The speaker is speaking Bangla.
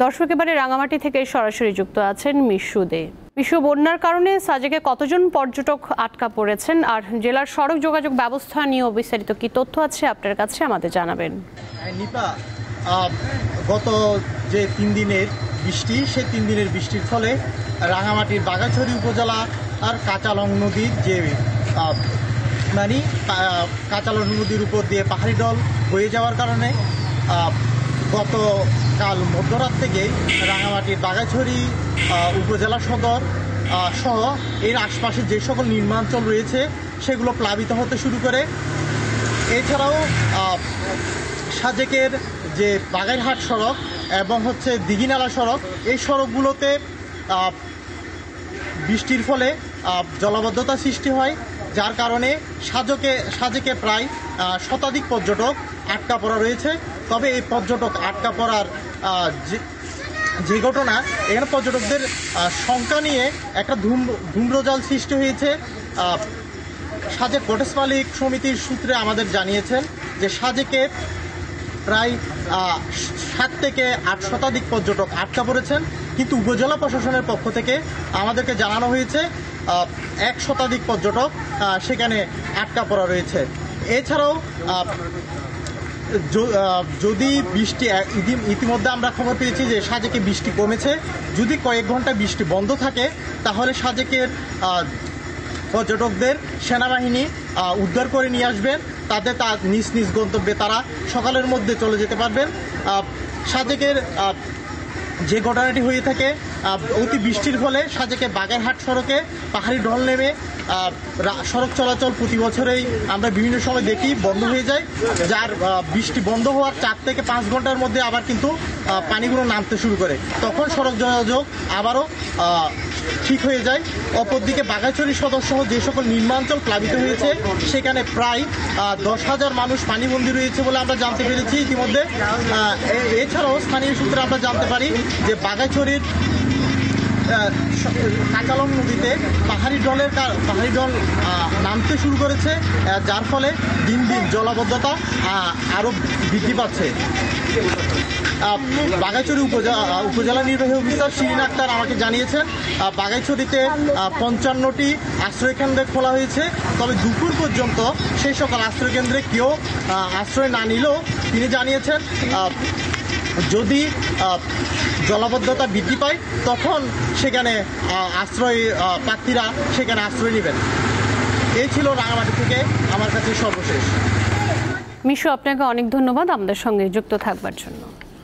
দর্শক এবারে রাঙামাটি থেকে সরাসরি যুক্ত আছেন মিশু দে। মিশু, বন্যার কারণে সাজেকে কতজন পর্যটক আটকা পড়েছেন আর জেলার সড়ক যোগাযোগ ব্যবস্থা নিয়ে বিস্তারিত কি তথ্য আছে আপনার কাছে আমাদের জানাবেন। নিপা, গত যে 3 দিনের বৃষ্টি, সেই 3 দিনের বৃষ্টির ফলে রাঙামাটির বাগাছড়ি উপজেলা আর কাঁচালং নদীর যে কাঁচালং নদীর উপর দিয়ে পাহাড়ি ঢল বয়ে যাওয়ার কারণে গতকাল মধ্যরাত থেকে রাঙামাটির বাগাছড়ি উপজেলা সদর সহ এর আশপাশে যে সকল নির্মাণাঞ্চল রয়েছে সেগুলো প্লাবিত হতে শুরু করে। এছাড়াও সাজেকের যে বাগাইরহাট সড়ক এবং দিঘিনালা সড়ক, এই সড়কগুলোতে বৃষ্টির ফলে জলাবদ্ধতা সৃষ্টি হয়, যার কারণে সাজেকে প্রায় শতাধিক পর্যটক আটকা পড়া রয়েছে। তবে এই পর্যটক আটকা পড়ার যে ঘটনা, এখানে পর্যটকদের সংখ্যা নিয়ে একটা ধূম্রজাল সৃষ্টি হয়েছে। সাজেক কটেজ মালিক সমিতির সূত্রে আমাদের জানিয়েছেন যে সাজেকে প্রায় 7 থেকে 8 শতাধিক পর্যটক আটকা পড়েছেন, কিন্তু উপজেলা প্রশাসনের পক্ষ থেকে আমাদেরকে জানানো হয়েছে 1 শতাধিক পর্যটক সেখানে আটকা পড়া রয়েছে। এছাড়াও যদি বৃষ্টি ইতিমধ্যে আমরা খবর পেয়েছি যে সাজেকে বৃষ্টি কমেছে, যদি কয়েক ঘন্টা বৃষ্টি বন্ধ থাকে তাহলে সাজেকের পর্যটকদের সেনাবাহিনী উদ্ধার করে নিয়ে আসবেন, তাদের নিজ নিজ গন্তব্যে তারা সকালের মধ্যে চলে যেতে পারবেন। সাজেকের যে ঘটনাটি হয়ে থাকে, অতি বৃষ্টির ফলে সাজেকে বাগেরহাট সড়কে পাহাড়ি ঢল নেমে সড়ক চলাচল প্রতি বছরেই আমরা বিভিন্ন সময় দেখি বন্ধ হয়ে যায়, যার বৃষ্টি বন্ধ হওয়ার 4 থেকে 5 ঘন্টার মধ্যে আবার কিন্তু পানিগুলো নামতে শুরু করে, তখন সড়ক যোগাযোগ আবারও ঠিক হয়ে যায়। অপরদিকে বাগাইছড়ি সদরসহ যে সকল নির্মাণাঞ্চল প্লাবিত হয়েছে সেখানে প্রায় 10,000 মানুষ পানিবন্দী রয়েছে বলে আমরা জানতে পেরেছি ইতিমধ্যে। এছাড়াও স্থানীয় সূত্রে আমরা জানতে পারি যে বাগাইছড়ির কাঁচালং নদীতে পাহাড়ি ঢল নামতে শুরু করেছে, যার ফলে দিন দিন জলাবদ্ধতা আরও বৃদ্ধি পাচ্ছে। বাগাইছড়ি উপজেলা নির্বাহী অফিসার শিরিন আক্তার আমাকে জানিয়েছেন বাগাইছড়িতে 55টি আশ্রয়কেন্দ্রে খোলা হয়েছে, তবে দুপুর পর্যন্ত সেই সকল আশ্রয়কেন্দ্রে কেউ আশ্রয় না নিলেও তিনি জানিয়েছেন যদি জলাবদ্ধতা বৃদ্ধি পায় তখন সেখানে প্রার্থীরা সেখানে আশ্রয় নেবেন। এই ছিল রাঙামাটি থেকে আমার কাছে সর্বশেষ। মিশু, আপনাকে অনেক ধন্যবাদ আমাদের সঙ্গে যুক্ত থাকবার জন্য।